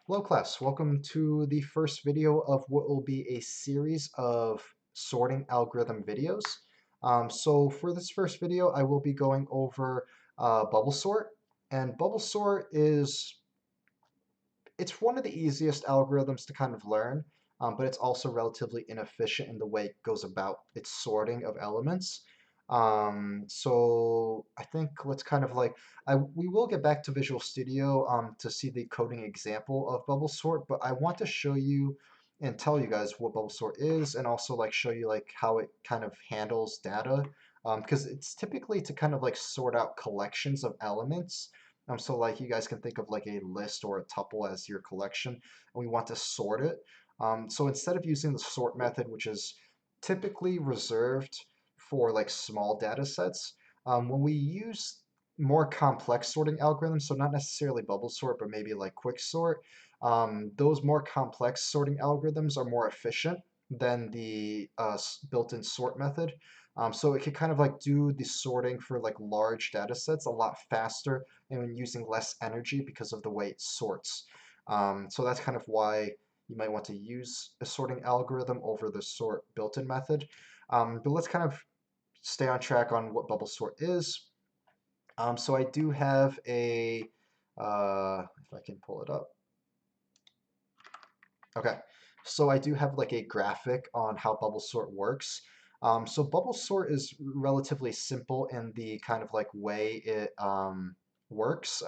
Hello class, welcome to the first video of what will be a series of sorting algorithm videos. So for this first video, I will be going over bubble sort. And bubble sort it's one of the easiest algorithms to kind of learn, but it's also relatively inefficient in the way it goes about its sorting of elements. So I think let's kind of we will get back to Visual Studio to see the coding example of bubble sort, but I want to show you and tell you guys what bubble sort is, and also like show you like how it kind of handles data, because it's typically to kind of like sort out collections of elements. So like you guys can think of like a list or a tuple as your collection, and we want to sort it. So instead of using the sort method, which is typically reserved for like small data sets, when we use more complex sorting algorithms, so not necessarily bubble sort, but maybe like quick sort, those more complex sorting algorithms are more efficient than the built-in sort method. So it can kind of like do the sorting for like large data sets a lot faster and using less energy because of the way it sorts. So that's kind of why you might want to use a sorting algorithm over the sort built-in method. But let's kind of stay on track on what bubble sort is. So I do have if I can pull it up. Okay, so I do have like a graphic on how bubble sort works. So bubble sort is relatively simple in the kind of like way it works.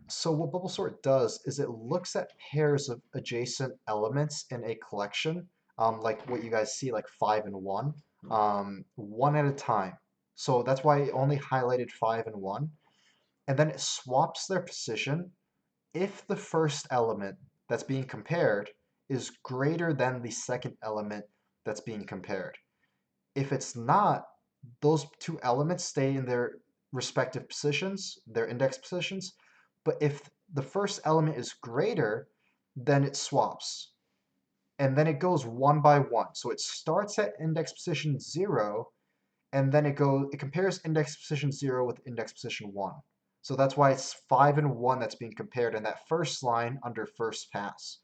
So what bubble sort does is it looks at pairs of adjacent elements in a collection, like what you guys see, like 5 and 1, one at a time. So that's why it only highlighted 5 and 1. And then it swaps their position if the first element that's being compared is greater than the second element that's being compared. If it's not, those two elements stay in their respective positions, their index positions. But if the first element is greater, then it swaps. And then it goes one by one. So it starts at index position 0, and then it compares index position 0 with index position 1. So that's why it's 5 and 1 that's being compared in that first line under first pass.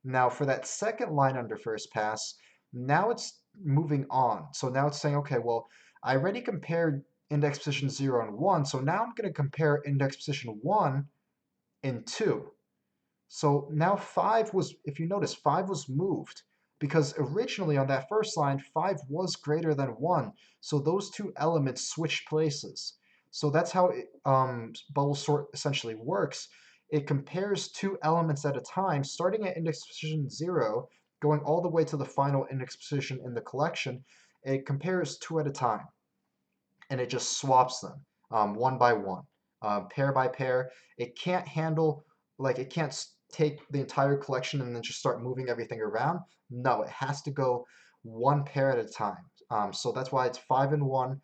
Now for that second line under first pass, now it's moving on. So now it's saying, okay, well, I already compared index position 0 and 1, so now I'm going to compare index position 1 and 2. So now 5 was, if you notice, 5 was moved because originally on that first line, 5 was greater than 1. So those two elements switched places. So that's how bubble sort essentially works. It compares two elements at a time, starting at index position 0, going all the way to the final index position in the collection. It compares two at a time, and it just swaps them one by one, pair by pair. It can't handle, like, it can't take the entire collection and then just start moving everything around. No, it has to go one pair at a time. So that's why it's 5 and 1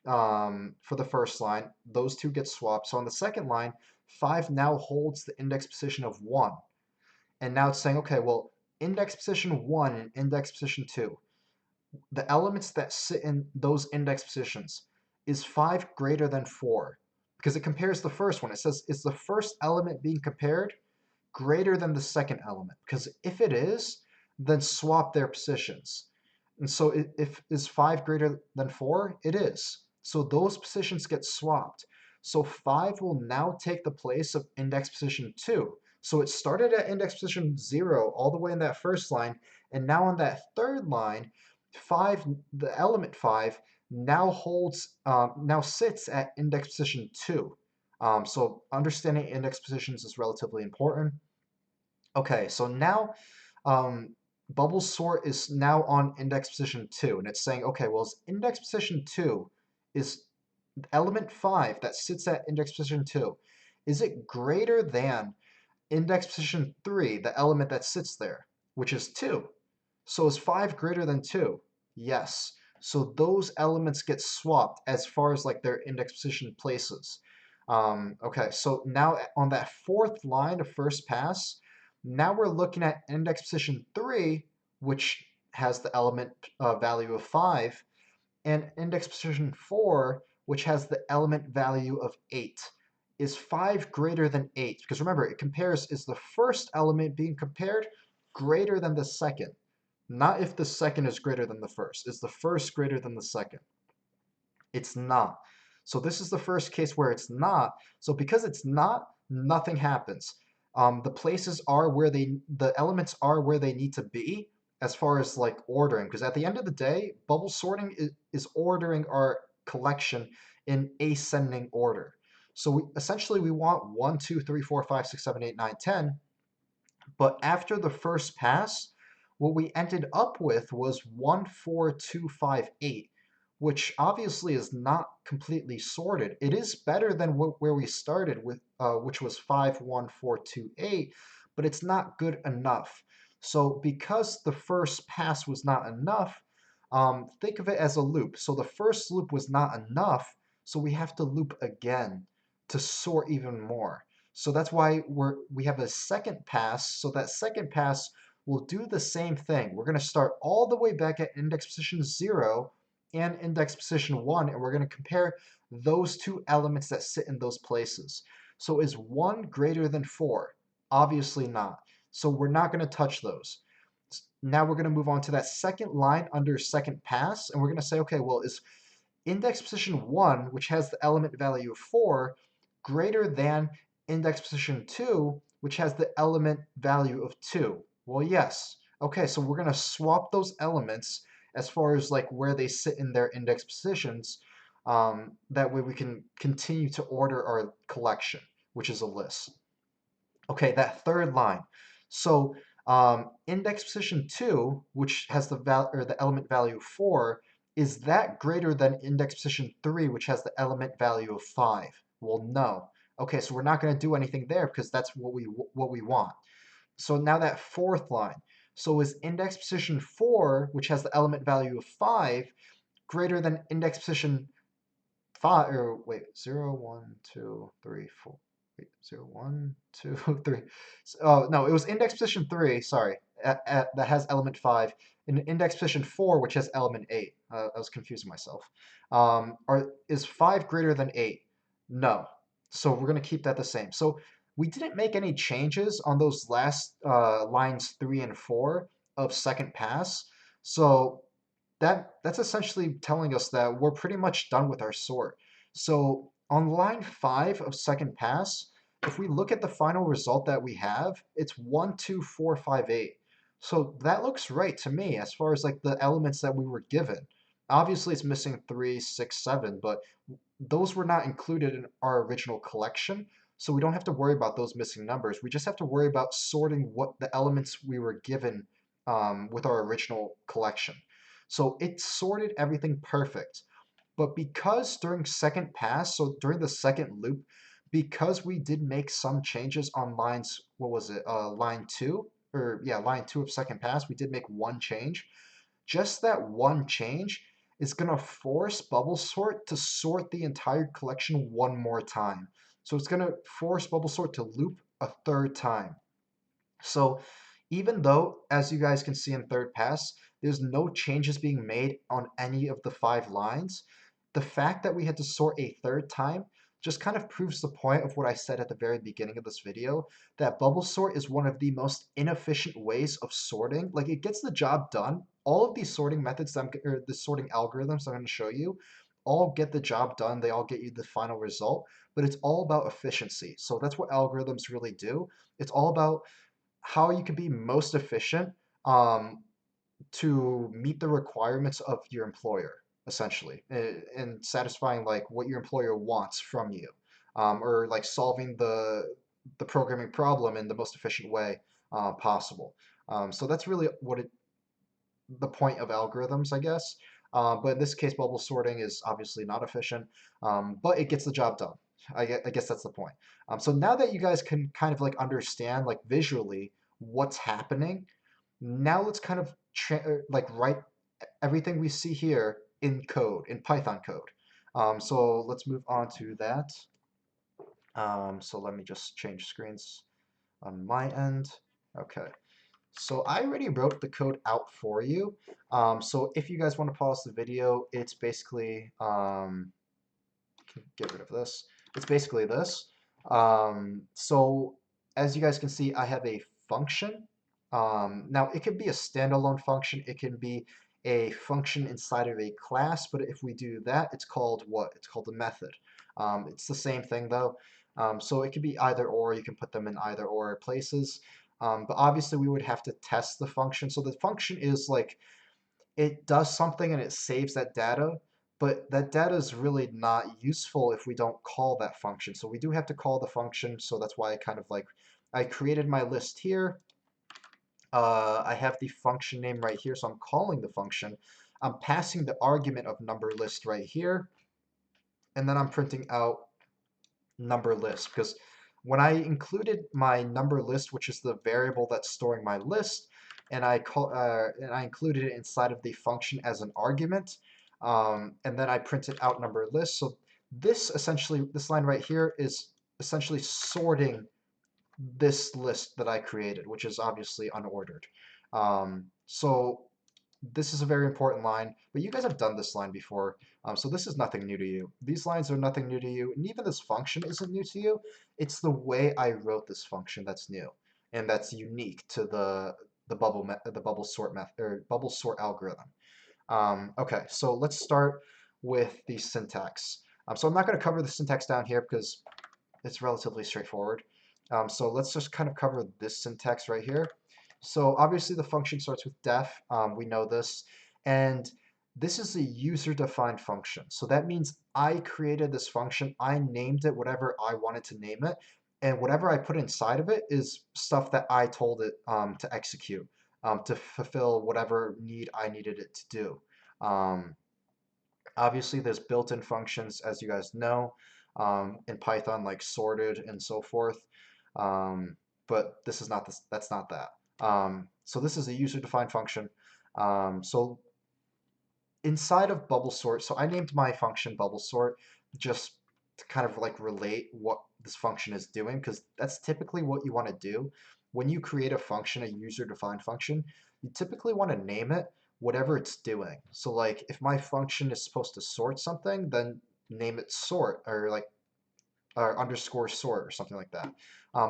for the first line. Those two get swapped. So on the second line, 5 now holds the index position of 1. And now it's saying, okay, well, index position 1 and index position 2, the elements that sit in those index positions, is 5 greater than 4? Because it compares the first one. It says, is the first element being compared greater than the second element? Because if it is, then swap their positions. And so if is 5 greater than 4? It is. So those positions get swapped. So 5 will now take the place of index position 2. So it started at index position 0 all the way in that first line, and now on that third line, 5, the element 5, now sits at index position 2. So understanding index positions is relatively important. Okay, so now bubble sort is now on index position 2, and it's saying, okay, well, index position 2 is element 5 that sits at index position 2. Is it greater than index position 3, the element that sits there, which is 2? So is 5 greater than 2? Yes. So those elements get swapped as far as like their index position places. Okay, so now on that fourth line of first pass, now we're looking at index position 3, which has the element value of 5, and index position 4, which has the element value of 8. is 5 greater than 8? Because remember, it compares, is the first element being compared greater than the second? Not if the second is greater than the first. Is the first greater than the second? It's not. So this is the first case where it's not. So because it's not, nothing happens. The elements are where they need to be as far as like ordering. Because at the end of the day, bubble sorting is ordering our collection in ascending order. So essentially we want 1, 2, 3, 4, 5, 6, 7, 8, 9, 10. But after the first pass, what we ended up with was 1, 4, 2, 5, 8, which obviously is not completely sorted. It is better than where we started with, which was 5, 1, 4, 2, 8, but it's not good enough. So because the first pass was not enough, think of it as a loop. So the first loop was not enough, so we have to loop again to sort even more. So that's why we have a second pass. So that second pass will do the same thing. We're going to start all the way back at index position 0 and index position 1, and we're going to compare those two elements that sit in those places. So is 1 greater than 4? Obviously not. So we're not going to touch those. Now we're going to move on to that second line under second pass, and we're going to say, okay, well, is index position 1, which has the element value of 4, greater than index position 2, which has the element value of 2? Well, yes. Okay, so we're going to swap those elements as far as like where they sit in their index positions. That way we can continue to order our collection, which is a list. Okay, that third line. So index position 2, which has the element value 4, is that greater than index position 3, which has the element value of 5? Well, no. Okay, so we're not going to do anything there because that's what we want. So now that fourth line. So is index position 4, which has the element value of 5, greater than index position 5, or wait, 0, 1, 2, 3, 4. Wait, 0, 1, 2, 3. Oh, no, it was index position 3, sorry, that has element 5, and index position 4, which has element 8. I was confusing myself. Is 5 greater than 8? No. So we're going to keep that the same. So we didn't make any changes on those last lines 3 and 4 of second pass. So that's essentially telling us that we're pretty much done with our sort. So on line 5 of second pass, if we look at the final result that we have, it's 1, 2, 4, 5, 8. So that looks right to me as far as like the elements that we were given. Obviously it's missing 3, 6, 7, but those were not included in our original collection. So we don't have to worry about those missing numbers. We just have to worry about sorting what the elements we were given with our original collection. So it sorted everything perfect. But because during second pass, so during the second loop, because we did make some changes on lines, what was it, line 2? Or yeah, line 2 of second pass, we did make one change. Just that one change is going to force bubble sort to sort the entire collection one more time. So it's going to force bubble sort to loop a third time. So even though, as you guys can see in third pass, there's no changes being made on any of the 5 lines, the fact that we had to sort a third time just kind of proves the point of what I said at the very beginning of this video, that bubble sort is one of the most inefficient ways of sorting. Like, it gets the job done. All of these sorting methods, or the sorting algorithms I'm going to show you, all get the job done. They all get you the final result, but it's all about efficiency. So that's what algorithms really do. It's all about how you can be most efficient um, to meet the requirements of your employer, essentially, and satisfying like what your employer wants from you, or like solving the programming problem in the most efficient way possible. So that's really the point of algorithms, I guess. But in this case, bubble sorting is obviously not efficient, but it gets the job done. I guess that's the point. So now that you guys can kind of like understand like visually what's happening, now let's kind of like write everything we see here in code, in Python code. So let's move on to that. So let me just change screens on my end. Okay. So I already wrote the code out for you. So if you guys want to pause the video, it's basically, get rid of this. It's basically this. So as you guys can see, I have a function. Now it can be a standalone function. It can be a function inside of a class, but if we do that, it's called what? It's called a method. It's the same thing though. So it could be either or. You can put them in either or places. But obviously we would have to test the function. So the function is like it does something and it saves that data, but that data is really not useful if we don't call that function. So we do have to call the function, so that's why I kind of like, I created my list here. I have the function name right here, so I'm calling the function. I'm passing the argument of number list right here, and then I'm printing out number list because when I included my number list, which is the variable that's storing my list, and I included it inside of the function as an argument, and then I printed out number list. So this essentially, this line right here is essentially sorting this list that I created, which is obviously unordered. So this is a very important line, but you guys have done this line before, so this is nothing new to you. These lines are nothing new to you, and even this function isn't new to you. It's the way I wrote this function that's new, and that's unique to the bubble sort method or bubble sort algorithm. Okay, so let's start with the syntax. So I'm not going to cover the syntax down here because it's relatively straightforward. So let's just kind of cover this syntax right here. So obviously the function starts with def. We know this. And this is a user-defined function. So that means I created this function. I named it whatever I wanted to name it. And whatever I put inside of it is stuff that I told it to execute, to fulfill whatever need I needed it to do. Um, Obviously, there's built-in functions, as you guys know, in Python, like sorted and so forth. Um, but this is not this. That's not that. So this is a user-defined function. So inside of bubble sort, so I named my function bubble sort just to kind of like relate what this function is doing, because that's typically what you want to do. When you create a function, a user-defined function, you typically want to name it whatever it's doing. So like if my function is supposed to sort something, then name it sort or like or underscore sort or something like that.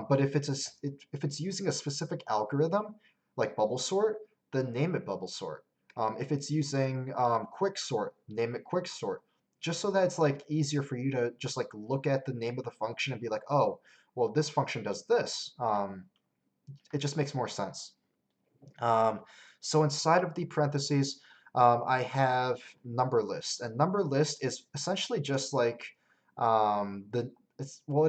But if it's using a specific algorithm like bubble sort, then name it bubble sort. If it's using quick sort, name it quick sort. Just so that it's like easier for you to just like look at the name of the function and be like, oh, well, this function does this. It just makes more sense. Um, so inside of the parentheses, I have number list, and number list is essentially just like it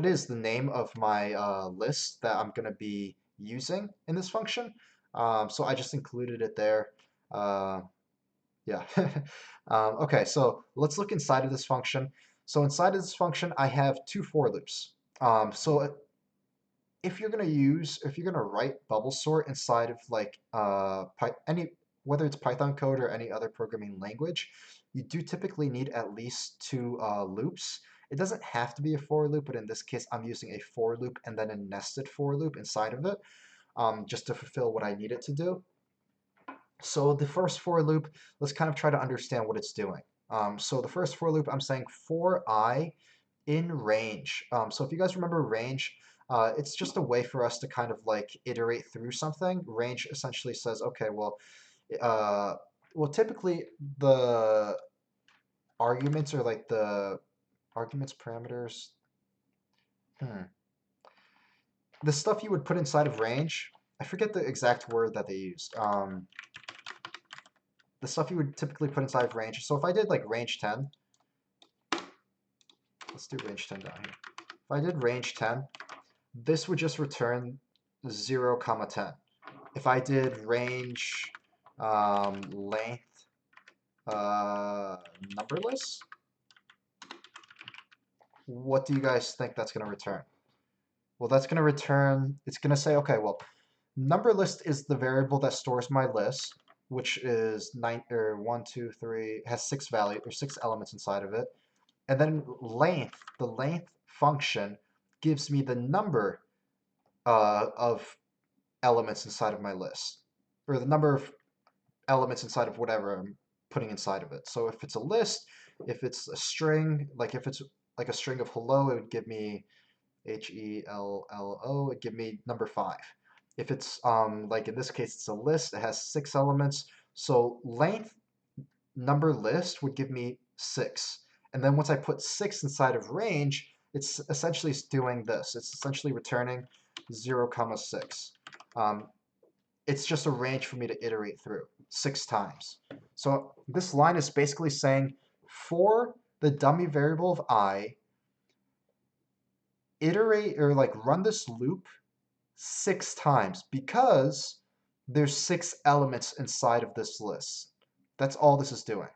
is the name of my list that I'm going to be using in this function. So I just included it there. Uh, yeah. Okay, so let's look inside of this function. So inside of this function, I have two for loops. So if you're gonna write bubble sort inside of like any whether it's Python code or any other programming language, you do typically need at least two loops. It doesn't have to be a for loop, but in this case, I'm using a for loop and then a nested for loop inside of it, just to fulfill what I need it to do. So the first for loop, let's kind of try to understand what it's doing. So the first for loop, I'm saying for I in range. So if you guys remember range, it's just a way for us to kind of like iterate through something. Range essentially says, okay, uh, well, typically the arguments are like the arguments parameters. Hmm. The stuff you would put inside of range, I forget the exact word that they used. The stuff you would typically put inside of range. So if I did like range 10, let's do range 10 down here. If I did range 10, this would just return 0, comma 10. If I did range length numberless, what do you guys think that's going to return? Well, that's going to return, it's going to say, okay, well, number list is the variable that stores my list, which is 1, 2, 3, has 6 value or 6 elements inside of it. And then length, the length function gives me the number of elements inside of my list, or the number of elements inside of whatever I'm putting inside of it. So if it's a list, if it's a string, like if it's like a string of hello, it would give me Hello, it give me number 5. If it's like in this case, it's a list, it has 6 elements. So length number list would give me 6. And then once I put 6 inside of range, it's essentially doing this. It's essentially returning 0, comma 6. Um, it's just a range for me to iterate through 6 times. So this line is basically saying for the dummy variable of I, iterate or like run this loop 6 times because there's 6 elements inside of this list. That's all this is doing.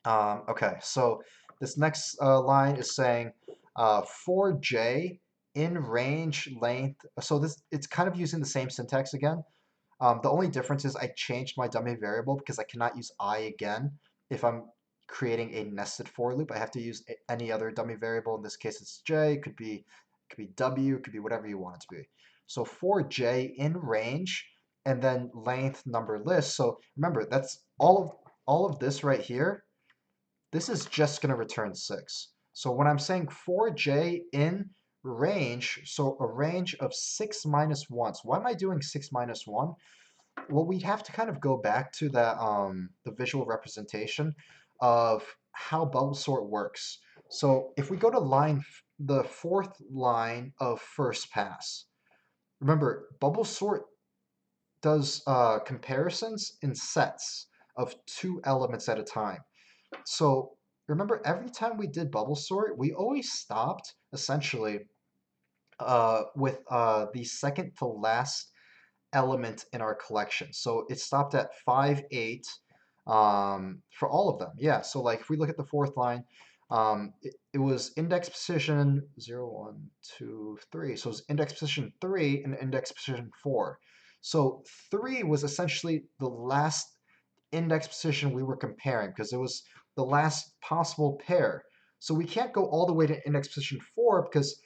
Okay, so this next line is saying for j in range length. So this it's kind of using the same syntax again. The only difference is I changed my dummy variable because I cannot use I again if I'm creating a nested for loop. I have to use any other dummy variable. In this case, it's j. It could be w. It could be whatever you want it to be. So for j in range and then length number list. So remember, that's all of this right here. This is just going to return 6. So when I'm saying for j in range, so a range of 6 minus 1. So why am I doing 6 minus 1? Well, we have to kind of go back to that the visual representation of how bubble sort works. So if we go to the 4th line of first pass, remember bubble sort does comparisons in sets of 2 elements at a time. So remember, every time we did bubble sort, we always stopped essentially with the second to last element in our collection. So it stopped at 5, 8 for all of them. Yeah, so like if we look at the 4th line, it was index position 0, 1, 2, 3. So it was index position 3 and index position 4. So 3 was essentially the last index position we were comparing because it was the last possible pair. So we can't go all the way to index position 4 because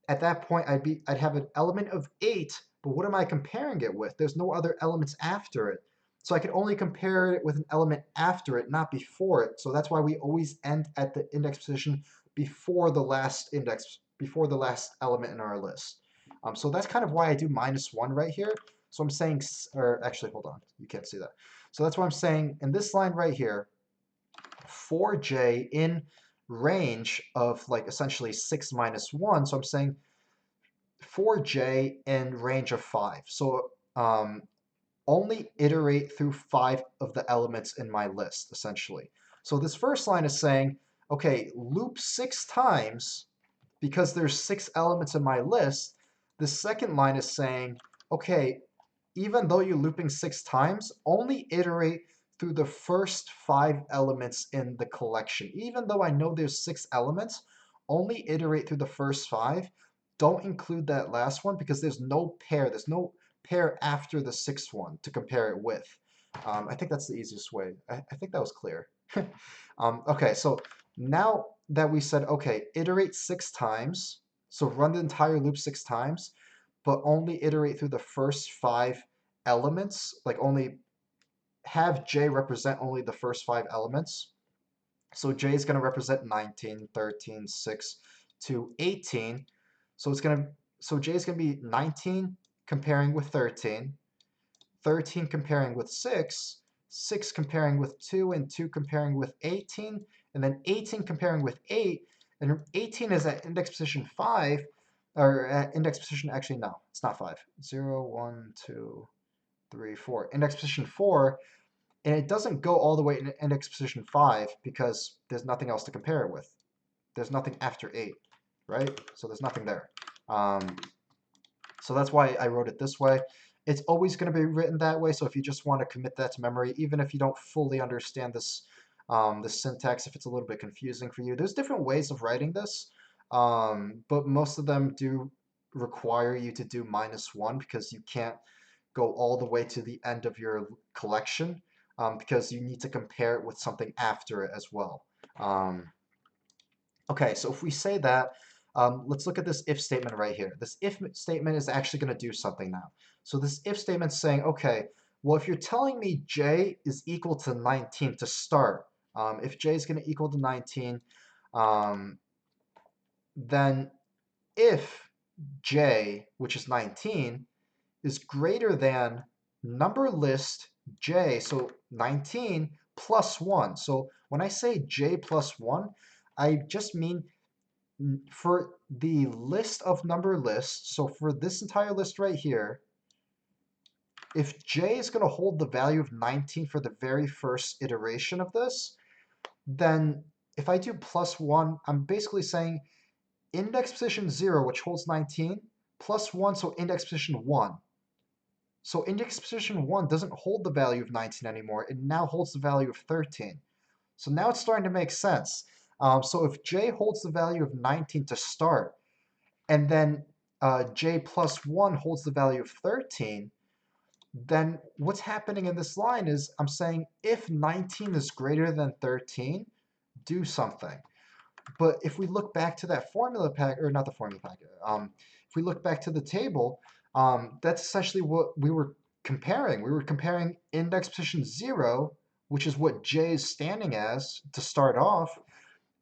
at that point I'd have an element of 8, but what am I comparing it with? There's no other elements after it. So I can only compare it with an element after it, not before it. So that's why we always end at the index position before the last element in our list. So that's kind of why I do -1 right here. So I'm saying, or actually, hold on, you can't see that. So that's why I'm saying in this line right here, for j in range of like essentially 6 minus 1. So I'm saying for j in range of 5. So only iterate through 5 of the elements in my list, essentially. So this first line is saying, okay, loop 6 times because there's 6 elements in my list. The second line is saying, okay, even though you're looping 6 times, only iterate through the first 5 elements in the collection. Even though I know there's 6 elements, only iterate through the first 5. Don't include that last one because there's no pair. There's no pair after the 6th one to compare it with. I think that's the easiest way. I think that was clear. Okay, so now that we said, okay, iterate 6 times, so run the entire loop 6 times, but only iterate through the first 5 elements, like only have j represent only the first 5 elements. So j is going to represent 19, 13, 6 to 18. So j is going to be 19 comparing with 13, 13 comparing with 6, 6 comparing with 2, and 2 comparing with 18, and then 18 comparing with 8, and 18 is at index position 5, or at index position, actually, no, it's not 5. 0, 1, 2, 3, 4. Index position 4, and it doesn't go all the way in index position 5 because there's nothing else to compare it with. There's nothing after 8, right? So there's nothing there. So that's why I wrote it this way. It's always going to be written that way, so if you just want to commit that to memory, even if you don't fully understand this, this syntax, if it's a little bit confusing for you, there's different ways of writing this, but most of them do require you to do -1 because you can't go all the way to the end of your collection because you need to compare it with something after it as well. Okay, so if we say that, let's look at this if statement right here. This if statement is actually going to do something now. So this if statement is saying, okay, well, if you're telling me j is equal to 19 to start, if j is going to equal to 19, then if j, which is 19, is greater than number list j, so 19 plus 1. So when I say j plus 1, I just mean for the list of number lists, so for this entire list right here, if j is going to hold the value of 19 for the very first iteration of this, then if I do plus 1, I'm basically saying index position 0, which holds 19, plus 1, so index position 1. So index position 1 doesn't hold the value of 19 anymore. It now holds the value of 13. So now it's starting to make sense. So if j holds the value of 19 to start, and then j plus 1 holds the value of 13, then what's happening in this line is I'm saying if 19 is greater than 13, do something. But if we look back to that formula pack, or not the formula pack, if we look back to the table, that's essentially what we were comparing. We were comparing index position 0, which is what j is standing as to start off,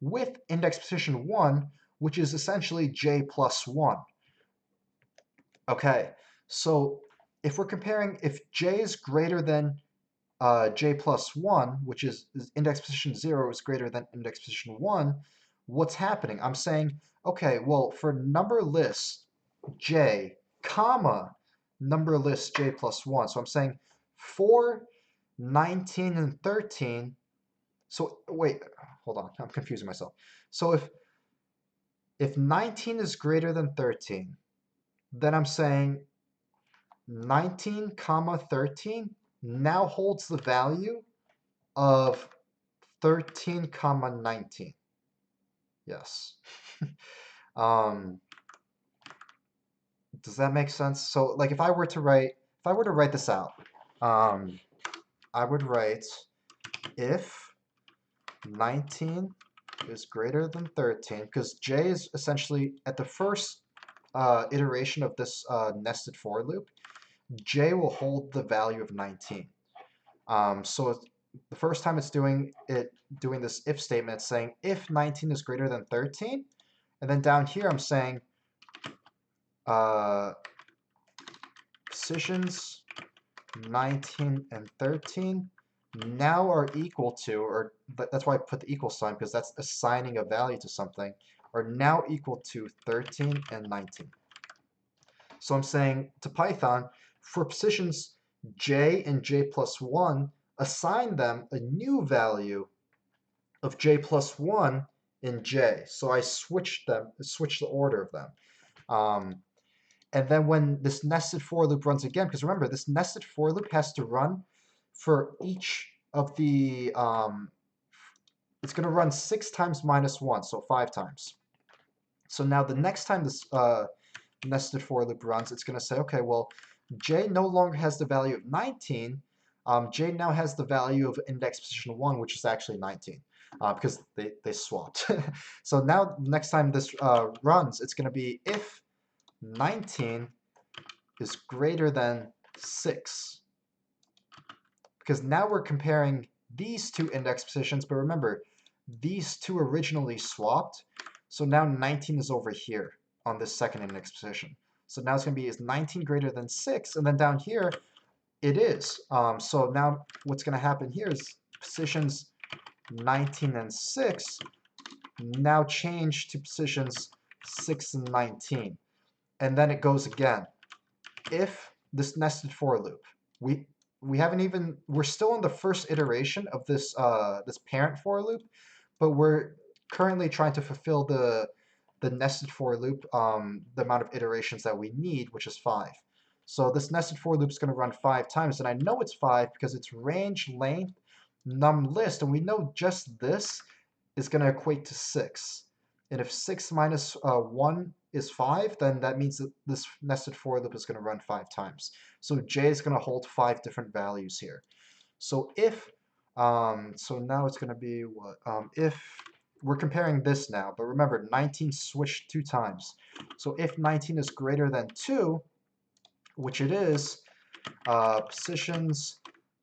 with index position 1, which is essentially j plus 1. Okay, so if we're comparing, if j is greater than j plus 1, which is index position 0 is greater than index position 1, what's happening? I'm saying, okay, well, for number list j, comma, number list j plus 1. So I'm saying for 19 and 13, so wait, hold on, I'm confusing myself. So if 19 is greater than 13, then I'm saying 19 comma 13 now holds the value of 13 comma 19. Yes. um, does that make sense? So like if I were to write this out, I would write if 19 is greater than 13, because j is essentially at the first iteration of this nested for loop, j will hold the value of 19. So the first time it's doing this if statement, it's saying if 19 is greater than 13, and then down here I'm saying positions 19 and 13 now are equal to, or that's why I put the equal sign, because that's assigning a value to something, are now equal to 13 and 19. So I'm saying to Python, for positions j and j plus 1, assign them a new value of j plus 1 in j. So I switch the order of them. And then when this nested for loop runs again, because remember, this nested for loop has to run for each of the, it's going to run 6 times minus 1, so 5 times. So now the next time this nested for loop runs, it's going to say, okay, well, j no longer has the value of 19. J now has the value of index position 1, which is actually 19, because they swapped. So now next time this runs, it's going to be if 19 is greater than 6. Because now we're comparing these two index positions, but remember, these two originally swapped, so now 19 is over here on this second index position. So now it's going to be, is 19 greater than 6? And then down here, it is. So now what's going to happen here is positions 19 and 6 now change to positions 6 and 19. And then it goes again. If this nested for loop, we haven't even, we're still in the first iteration of this this parent for loop, but we're currently trying to fulfill the nested for loop, the amount of iterations that we need, which is 5. So this nested for loop is going to run 5 times, and I know it's 5 because it's range, length, num list, and we know just this is going to equate to 6. And if 6 minus 1 is 5, then that means that this nested for loop is going to run 5 times. So j is going to hold 5 different values here. So if, so now it's going to be what? If we're comparing this now, but remember 19 switched 2 times. So if 19 is greater than 2, which it is, positions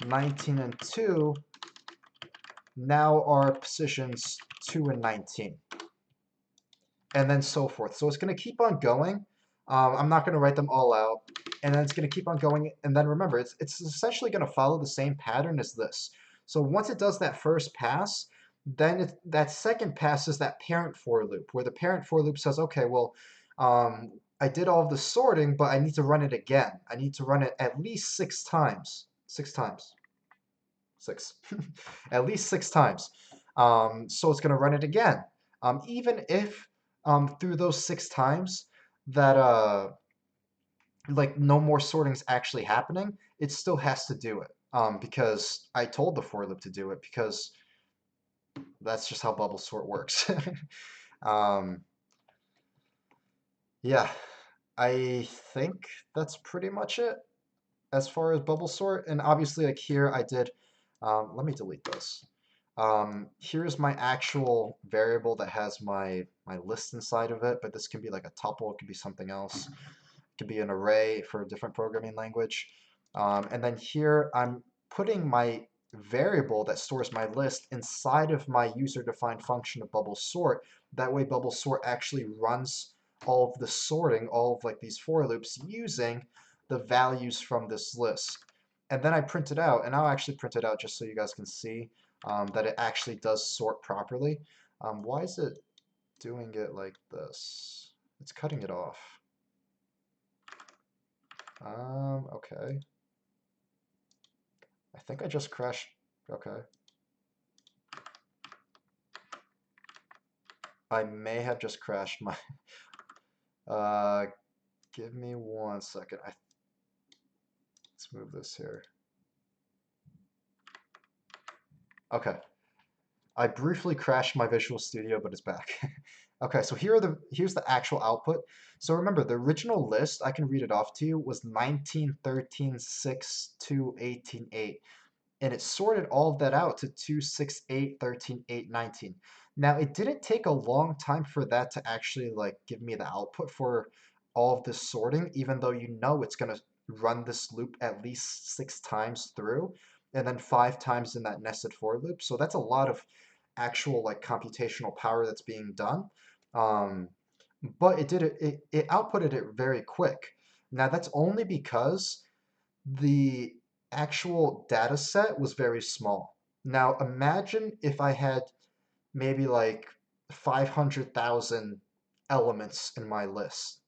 19 and 2 now are positions 2 and 19. and then so forth. So it's going to keep on going. I'm not going to write them all out, and then it's going to keep on going. And then remember, it's essentially going to follow the same pattern as this. So once it does that first pass, then that second pass is that parent for loop, where the parent for loop says, okay, well, I did all of the sorting, but I need to run it again. I need to run it at least 6 times. 6 times. 6. At least 6 times. So it's going to run it again. Even if through those 6 times that like no more sorting's actually happening, it still has to do it. Because I told the for loop to do it because that's just how bubble sort works. um, yeah, I think that's pretty much it as far as bubble sort. And obviously, like here, I did. Let me delete this. Here's my actual variable that has my list inside of it, but this can be like a tuple, it could be something else. It could be an array for a different programming language. And then here I'm putting my variable that stores my list inside of my user-defined function of bubble sort. That way bubble sort actually runs all of the sorting, all of like these for loops using the values from this list. And then I print it out, and I'll actually print it out just so you guys can see that it actually does sort properly. Why is it doing it like this? It's cutting it off. Okay. I think I just crashed. Okay. I may have just crashed my. Uh, give me 1 second. Let's move this here. Okay. I briefly crashed my Visual Studio, but it's back. Okay, so here's the actual output. So remember, the original list, I can read it off to you, was 19, 13, 6, 2, 18, 8. And it sorted all of that out to 2, 6, 8, 13, 8, 19. Now, it didn't take a long time for that to actually like give me the output for all of this sorting, even though you know it's going to run this loop at least 6 times through, and then 5 times in that nested for loop. So that's a lot of actual like computational power that's being done. Um, but it outputted it very quick. Now that's only because the actual data set was very small. Now imagine if I had maybe like 500,000 elements in my list.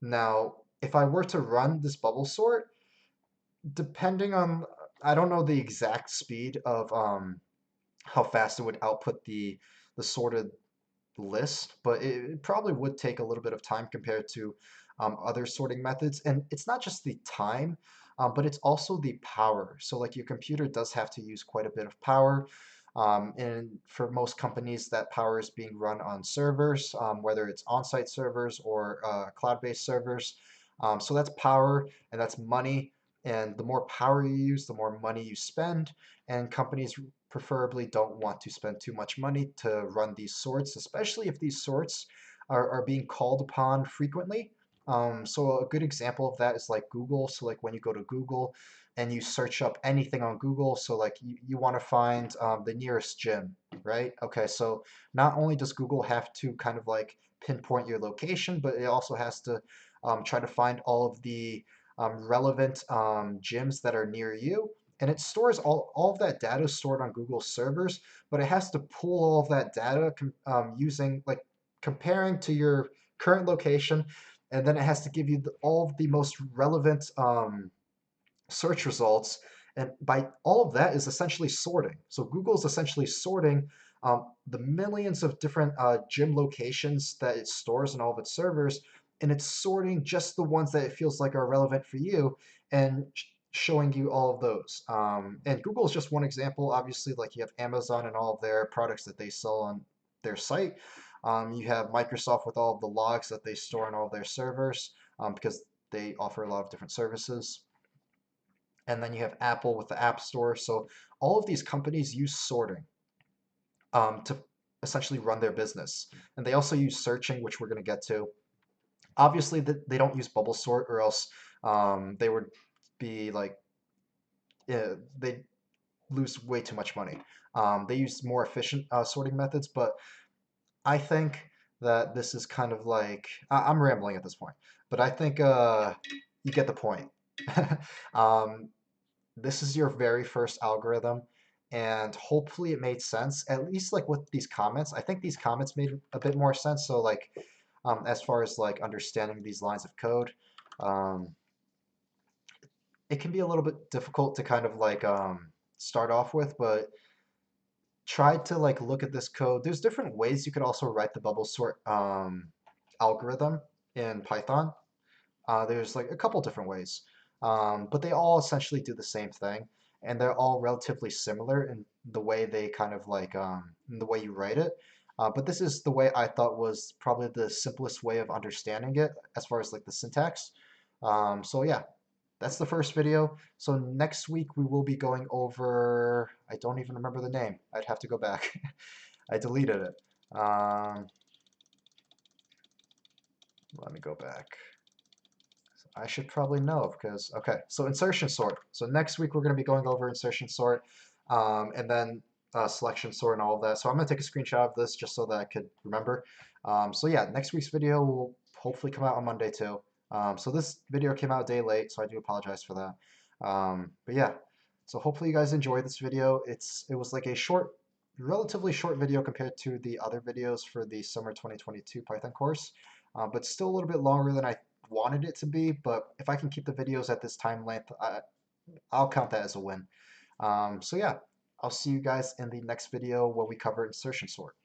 Now, if I were to run this bubble sort, depending on, I don't know the exact speed of how fast it would output the sorted list, but it probably would take a little bit of time compared to other sorting methods. And it's not just the time, but it's also the power. So like your computer does have to use quite a bit of power. And for most companies, that power is being run on servers, whether it's on-site servers or cloud-based servers. So that's power and that's money. And the more power you use, the more money you spend. And companies preferably don't want to spend too much money to run these sorts, especially if these sorts are being called upon frequently. So a good example of that is like Google. So like when you go to Google and you search up anything on Google, so like you want to find the nearest gym, right? Okay, so not only does Google have to kind of like pinpoint your location, but it also has to try to find all of the relevant gyms that are near you, and it stores all of that data is stored on Google servers, but it has to pull all of that data using like comparing to your current location, and then it has to give you all of the most relevant search results. And by all of that is essentially sorting. So Google is essentially sorting the millions of different gym locations that it stores in all of its servers, and it's sorting just the ones that it feels like are relevant for you and showing you all of those. And Google is just one example. Obviously, like you have Amazon and all of their products that they sell on their site. You have Microsoft with all of the logs that they store on all of their servers because they offer a lot of different services. And then you have Apple with the App Store. So all of these companies use sorting to essentially run their business. And they also use searching, which we're going to get to. Obviously, they don't use bubble sort, or else they would be like, they lose way too much money. They use more efficient sorting methods, but I think that this is kind of like I'm rambling at this point, but I think you get the point. um, this is your very first algorithm, and hopefully it made sense. At least like with these comments, I think these comments made a bit more sense. So like as far as like understanding these lines of code, um, it can be a little bit difficult to kind of like start off with, but try to like look at this code. There's different ways you could also write the bubble sort algorithm in Python. There's like a couple different ways, but they all essentially do the same thing, and they're all relatively similar in the way they kind of like in the way you write it. But this is the way I thought was probably the simplest way of understanding it as far as like the syntax. So yeah, that's the first video. So next week we will be going over, I don't even remember the name. I'd have to go back. I deleted it. Let me go back. I should probably know because, okay, so insertion sort. So next week we're going to be going over insertion sort and then selection sort and all of that. So I'm going to take a screenshot of this just so that I could remember. So yeah, next week's video will hopefully come out on Monday too. So this video came out a day late, so I do apologize for that. But yeah, so hopefully you guys enjoyed this video. It was like a short, relatively short video compared to the other videos for the summer 2022 Python course, but still a little bit longer than I wanted it to be, but if I can keep the videos at this time length, I'll count that as a win. So yeah, I'll see you guys in the next video where we cover insertion sort.